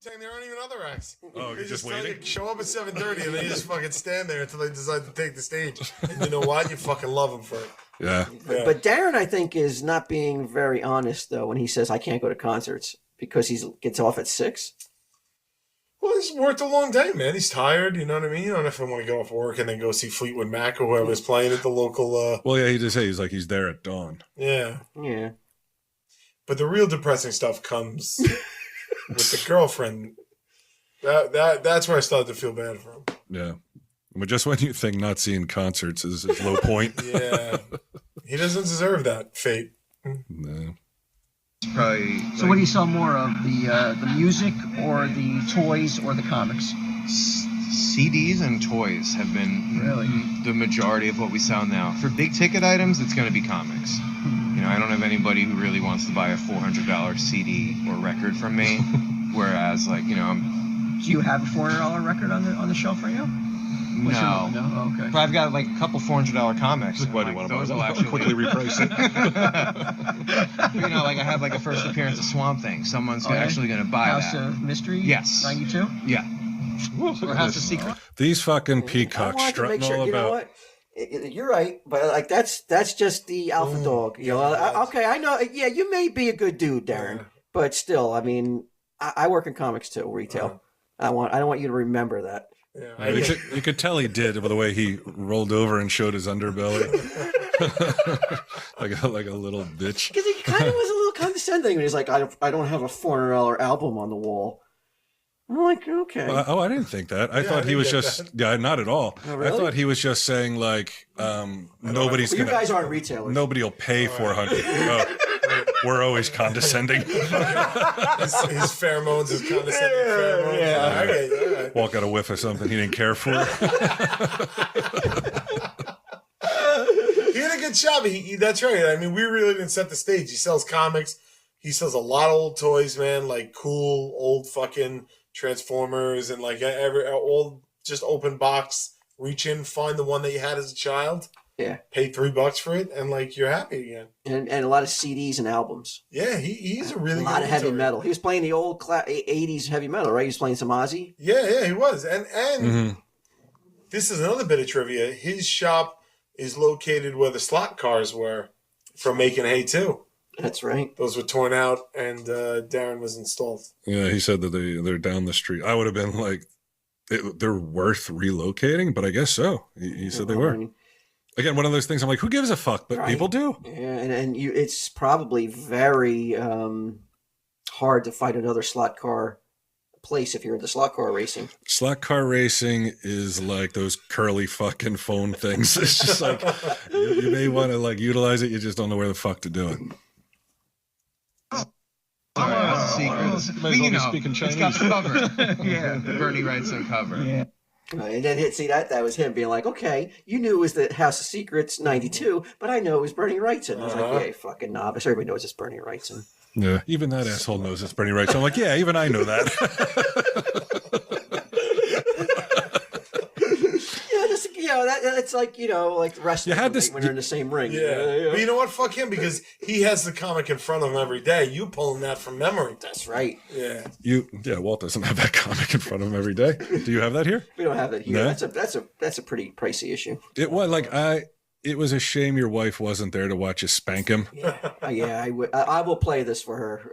saying there aren't even other acts. Oh, you're just waiting? Show up at 7:30 and they just fucking stand there until they decide to take the stage. And you know what? You fucking love them for it. Yeah. But Darren, I think, is not being very honest, though, when he says, I can't go to concerts because he gets off at 6. Well, he's worked a long day, man. He's tired, you know what I mean? You don't know if I want to get off work and then go see Fleetwood Mac or whoever's playing at the local... Well, yeah, he did say he's there at dawn. Yeah. Yeah. But the real depressing stuff comes with the girlfriend. That's where I started to feel bad for him. Yeah. But just when you think not seeing concerts is his low point. Yeah. He doesn't deserve that fate. No. Probably, so what do you sell more of, the music or the toys or the comics? CDs and toys have been really the majority of what we sell now. For big ticket items, it's going to be comics. You know, I don't have anybody who really wants to buy a $400 CD or record from me. Whereas, like, you know, do you have a $400 record on the shelf right now? No. No? Okay. But I've got like a couple $400 comics. Why do you want to those buy will them? actually Quickly reprice it. You know, like I have like a first appearance of Swamp Thing. Someone's actually going to buy House that. of Mystery? Yes. 92? Yeah. Or House of Secret? These fucking peacocks strutting all about. You know what? You're right, but like that's just the alpha dog. You know, okay, I know. Yeah, you may be a good dude, Darren, but still, I mean, I work in comics too, retail. I don't want you to remember that. Yeah, you could tell he did by the way he rolled over and showed his underbelly, like a little bitch. Because he kind of was a little condescending when he's like, "I don't have a $400 album on the wall." I'm like, okay. I didn't think that. I thought he was just not at all. Oh, really? I thought he was just saying like nobody's you gonna. guys aren't retailers. Nobody will pay $400. We're always condescending. his pheromones, his condescending pheromones. Yeah. Okay, all right. Walk out a whiff of something he didn't care for. He did a good job. That's right. I mean, we really didn't set the stage. He sells comics. He sells a lot of old toys, man. Like cool old fucking Transformers and like all just open box. Reach in, find the one that you had as a child. Yeah. Pay $3 for it, and like you're happy again. And a lot of CDs and albums. Yeah, he's a really a lot good of heavy guitar. metal. He was playing the old 80s heavy metal, right? He was playing some Ozzy. Yeah, he was. And this is another bit of trivia. His shop is located where the slot cars were from making Hay 2. That's right. Those were torn out, and Darren was installed. Yeah, he said that they're down the street. I would have been like, they're worth relocating, but I guess so. He said they were. Again, one of those things I'm like, who gives a fuck? But people do. Yeah, and it's probably very hard to find another slot car place if you're into slot car racing. Slot car racing is like those curly fucking phone things. It's just like, you may want to like utilize it, you just don't know where the fuck to do it. Secrets. But you know, it's got the cover. Yeah. Bernie Wrightson cover. Yeah. And then that was him being like, okay, you knew it was the House of Secrets 92, but I know it was Bernie Wrightson. I was like, yeah, you fucking novice. Everybody knows it's Bernie Wrightson. Yeah, even that asshole knows it's Bernie Wrightson. I'm like, yeah, even I know that. It's like, like wrestling when you're in the same ring. Yeah. But you know what? Fuck him, because he has the comic in front of him every day. You pulling that from memory. That's right. Yeah. Walt doesn't have that comic in front of him every day. Do you have that here? We don't have that here. No? That's a pretty pricey issue. It was like it was a shame your wife wasn't there to watch you spank him. I will play this for her.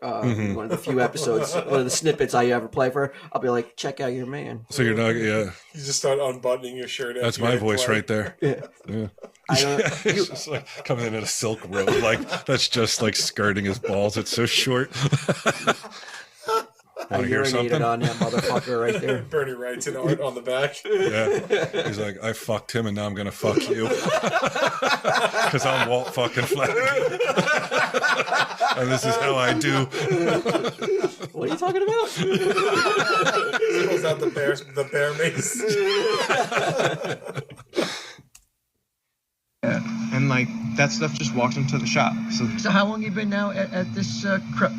One of the few episodes, one of the snippets I ever play for her. I'll be like, check out your man. So you're not, You just start unbuttoning your shirt. That's my voice right there. Yeah. He's just like coming in a silk robe, like that's just like skirting his balls. It's so short. I urinated on that motherfucker right there. Bernie Wrightson art on the back. Yeah. He's like, I fucked him and now I'm going to fuck you. Because I'm Walt fucking Flanagan. And this is how I do. What are you talking about? He pulls out the bear mace. Yeah. And like that stuff just walked into the shop. So how long you been now at this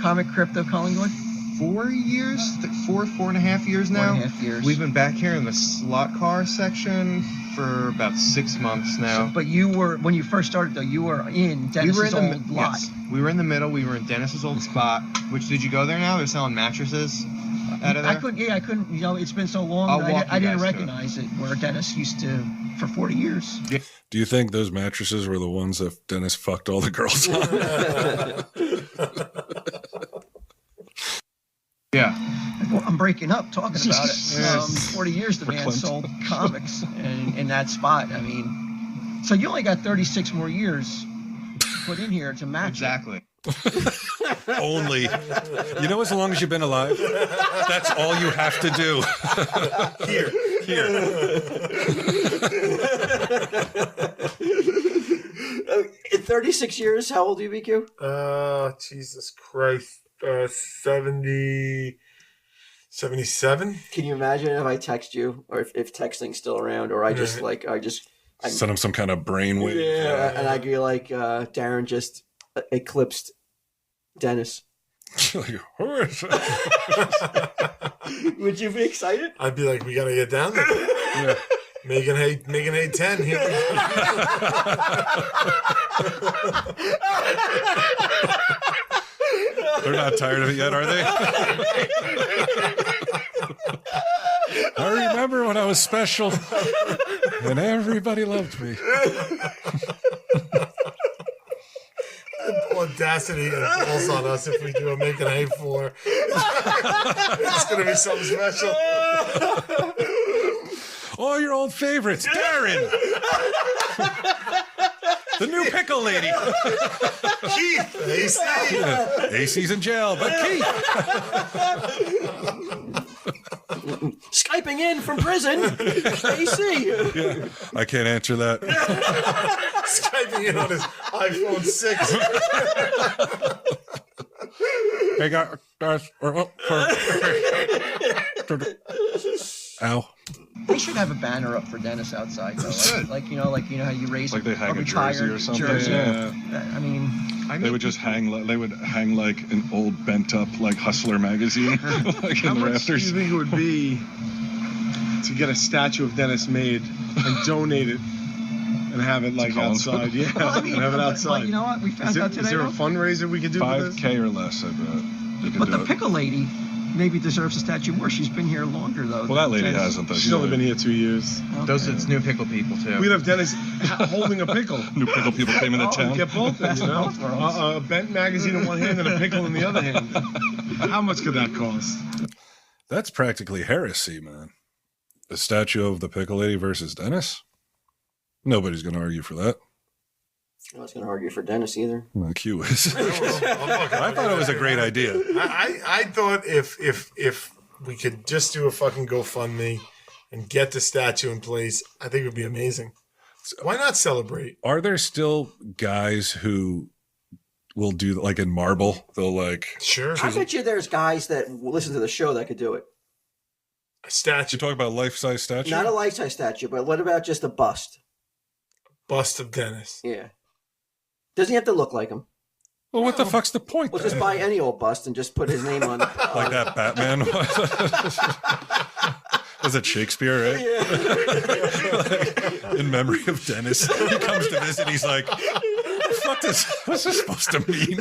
comic crypt of Collingwood? 4 years, 4.5 years now. 4.5 years. We've been back here in the slot car section for about 6 months now. But you were, when you first started though, you were in Dennis's old lot. Yes, we were in the middle. We were in Dennis's old spot. Which, did you go there now? They're selling mattresses out of there. I couldn't. You know, it's been so long. I'll walk I you didn't guys to recognize it. Where Dennis used to for 40 years. Do you think those mattresses were the ones that Dennis fucked all the girls on? Yeah. Well, I'm breaking up talking about it. 40 years the man Clint. sold comics in that spot. I mean, so you only got 36 more years to put in here to match Exactly. Only. You know, as long as you've been alive, that's all you have to do. Here. In 36 years, how old are you, BQ? Jesus Christ. 77. Can you imagine if I text you, or if texting's still around, or I just Send him some kind of brainwave. yeah, and I'd be like, Darren just eclipsed Dennis. Like, who is it? Would you be excited? I'd be like, we gotta get down there. Yeah. Megan Hay 10 here. They're not tired of it yet, are they? I remember when I was special and everybody loved me. Audacity and balls on us if we do a Make an A4. It's gonna be something special. Oh, your old favorites, Darren. The new pickle lady. Keith, AC. Yeah, AC's in jail, but Keith. Skyping in from prison, AC. Yeah, I can't answer that. Skyping in on his iPhone 6. Hey, guys. Ow. They should have a banner up for Dennis outside, though. Like you know how you raise Like they hang a retired jersey or something. jersey. Yeah. I mean, They would just hang. They would hang like an old bent up like Hustler magazine, like How in the much rafters. do you think it would be to get a statue of Dennis made and donate it and have it like Collingwood? outside? Yeah, well, I mean, and have it well, outside. you know what? We found Is out there today. a though, fundraiser we could do for this? $5K or less, I bet. You could but do the it. pickle lady maybe deserves a statue more. She's been here longer, though. Well, that lady Dennis. hasn't. Though. She's only been here 2 years. Okay. Those it's new pickle people too. We'd have Dennis holding a pickle. New pickle people came into Oh, town. Get both, Best you of know? both worlds. A bent magazine in one hand and a pickle in the other hand. How much could that cost? That's practically heresy, man. The statue of the pickle lady versus Dennis. Nobody's going to argue for that. I was going to argue for Dennis either. Well, Q is. I thought it was a great idea. I thought if we could just do a fucking GoFundMe and get the statue in place, I think it would be amazing. Why not celebrate? Are there still guys who will do like in marble? They'll like Sure. I bet you there's guys that listen to the show that could do it. A you statue, talk about life-size statue. Not a life-size statue, but what about just a bust? bust of Dennis. Yeah. Doesn't he have to look like him? Well, what the fuck's the point? We'll then? just buy any old bust and just put his name on it. Like that Batman. Was it Shakespeare, right? Like, in memory of Dennis. He comes to visit, he's like, what's this supposed to mean?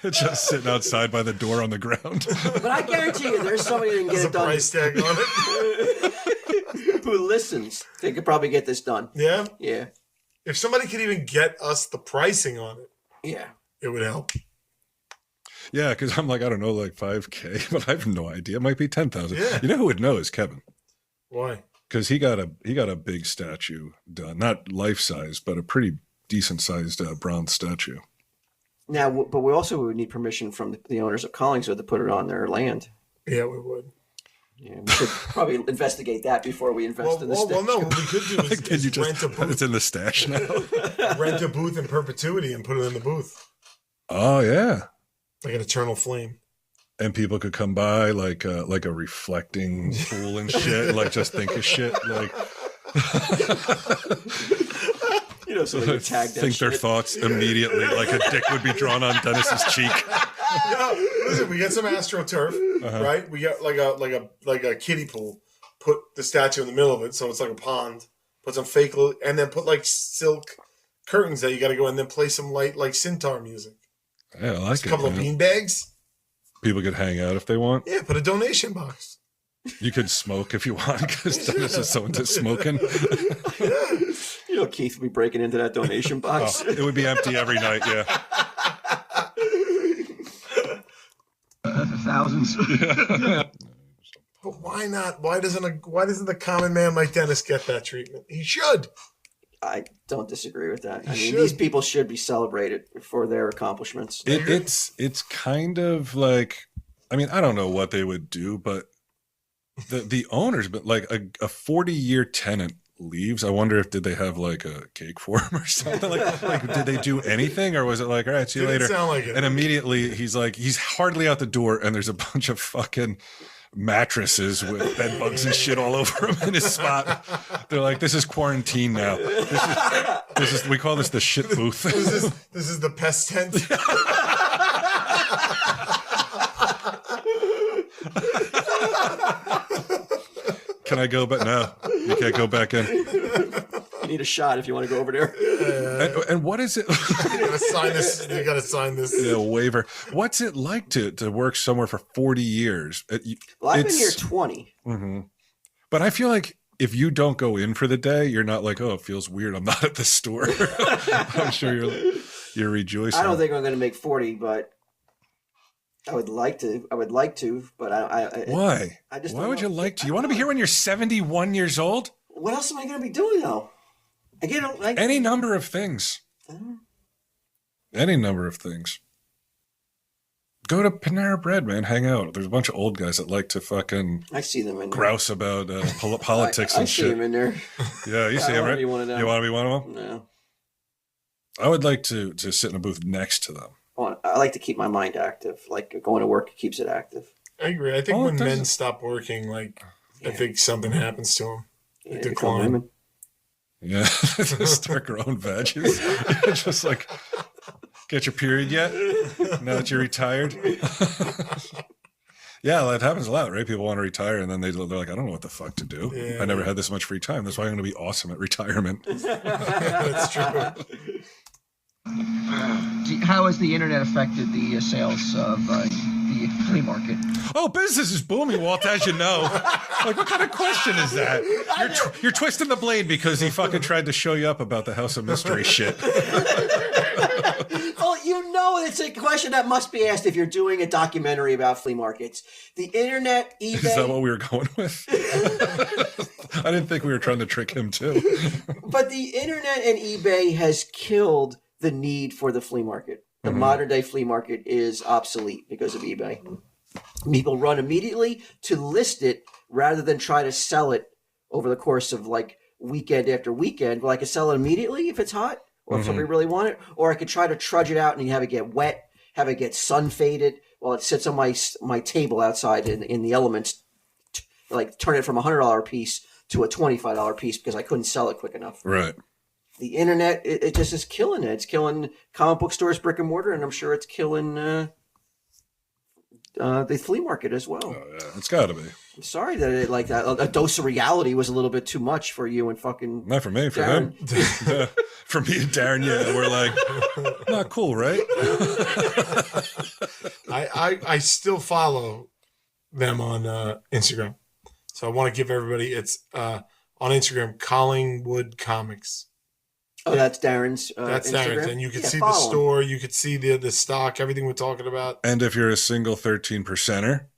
It's just sitting outside by the door on the ground. But I guarantee you there's somebody that can There's get a it done price tag on it. who listens. They could probably get this done. Yeah. Yeah. If somebody could even get us the pricing on it, Yeah. it would help. Yeah, because I'm like, I don't know, like 5K, but I have no idea. It might be 10,000. Yeah. You know who would know is Kevin. Why? Because he got a big statue done, not life size, but a pretty decent sized bronze statue. Now, but we also would need permission from the owners of Collingwood to put it on their land. Yeah, we would. Yeah, we should probably investigate that before we invest in the statue. Well, no. What we could do is, Can you rent a just, booth. it's in the stash now. Rent a booth in perpetuity and put it in the booth. Oh, yeah. Like an eternal flame. And people could come by like a reflecting pool and shit, like just think of shit. Like You know, so they would tag that Think their shit. thoughts immediately, like a dick would be drawn on Dennis's cheek. No, listen, we get some AstroTurf, right? We got like a kiddie pool. Put the statue in the middle of it, so it's like a pond. Put some fake, and then put like silk curtains that you got to go, and then play some light like sitar music. Yeah, I like Just it. a couple of bean bags. People could hang out if they want. Yeah, put a donation box. You could smoke if you want, because Dennis is so into smoking. You know, Keith would be breaking into that donation box. Oh, it would be empty every night, yeah. Thousands. But why not? Why doesn't the common man like Dennis get that treatment? He should. I don't disagree with that. I mean, should. these people should be celebrated for their accomplishments. It's kind of like, I mean, I don't know what they would do, but the owners, but like a 40-year tenant leaves. I wonder did they have like a cake for him or something? Like did they do anything, or was it like, all right, see you later? Sound like it. And immediately he's hardly out the door, and there's a bunch of fucking mattresses with bed bugs and shit all over him in his spot. They're like, this is quarantine now. This is we call this the shit booth. This is the pest tent. Can I go? But no, you can't go back in. You need a shot if you want to go over there. And what is it? You gotta sign this. You gotta sign this. Yeah, waiver. What's it like to work somewhere for 40 years? Well, I've been here 20. Mm-hmm. But I feel like if you don't go in for the day, you're not like, oh, it feels weird. I'm not at the store. I'm sure you're rejoicing. I don't think I'm going to make 40, but I would like to. But I Why? I just Why don't would know. you like to? You want to be here when you're 71 years old? What else am I going to be doing though? Any number of things. Any number of things. Go to Panera Bread, man. Hang out. There's a bunch of old guys that like to fucking I see them in there. grouse about politics I and see shit. them in there. Yeah, you see I them, wanna right? be one of them. You want to be one of them? No. I would like to sit in a booth next to them. I like to keep my mind active. Like going to work keeps it active. I agree. I think Oh, it when men doesn't- stop working, like I think something happens to them. Yeah, Decline. become women. Yeah, start growing veggies. Just like, get your period yet? Now that you're retired? Yeah, that happens a lot, right? People want to retire, and then they're like, I don't know what the fuck to do. Yeah. I never had this much free time. That's why I'm going to be awesome at retirement. That's true. How has the internet affected the sales of the flea market? Oh, business is booming, Walt, as you know. Like, what kind of question is that? You're twisting the blade because he fucking tried to show you up about the House of Mystery shit. Well, you know it's a question that must be asked if you're doing a documentary about flea markets. The internet, eBay. Is that what we were going with? I didn't think we were trying to trick him, too. But the internet and eBay has killed the need for the flea market. The modern day flea market is obsolete because of eBay. People run immediately to list it rather than try to sell it over the course of like weekend after weekend. Well, I could sell it immediately if it's hot or if somebody really want it, or I could try to trudge it out and have it get wet, have it get sun faded while it sits on my table outside in the elements, like turn it from $100 piece to a $25 piece because I couldn't sell it quick enough. Right. The internet, it just is killing it. It's killing comic book stores, brick and mortar, and I'm sure it's killing the flea market as well. Oh, yeah. It's got to be. I'm sorry that a dose of reality was a little bit too much for you and fucking Not for me, for Darren. them. Yeah. For me and Darren, yeah, we're like, not cool, right? I still follow them on Instagram, so I want to give everybody it's on Instagram Collingwood Comics. Oh, that's Darren's. That's Instagram? Darren's, and you can see the follow him. store, you could see the stock, everything we're talking about. And if you're a single 13%er,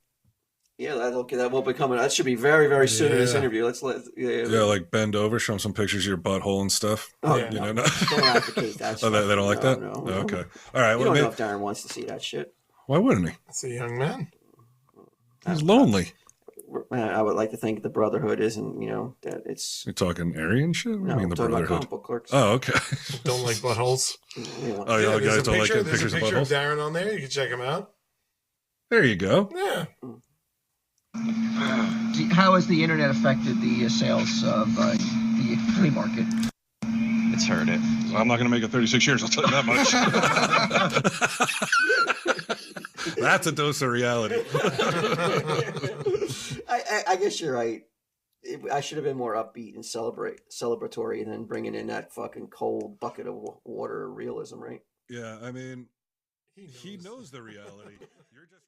Yeah, that will be coming. That should be very, very soon in this Yeah. interview. yeah, like bend over, show them some pictures of your butthole and stuff. Oh, Yeah. You no. know, no. Don't advocate that. Oh, they don't like No, that? no. Oh, okay. All right. You Well, don't maybe, know if Darren wants to see that shit. why wouldn't he? It's a young man. He's lonely. I would like to think the Brotherhood isn't, that it's. You're talking Aryan shit? What do No, you mean I'm the talking about Brotherhood? comic book clerks. Oh, okay. Don't like buttholes. Oh, yeah, there's guys a don't like picture, getting there's pictures a of picture of buttholes? Darren on there. You can check him out. There you go. Yeah. How has the internet affected the sales of the flea market? It's hurt it. I'm not going to make it 36 years. I'll tell you that much. That's a dose of reality. I guess you're right. I should have been more upbeat and celebratory than bringing in that fucking cold bucket of water realism, right? Yeah, I mean, he knows the reality. You're just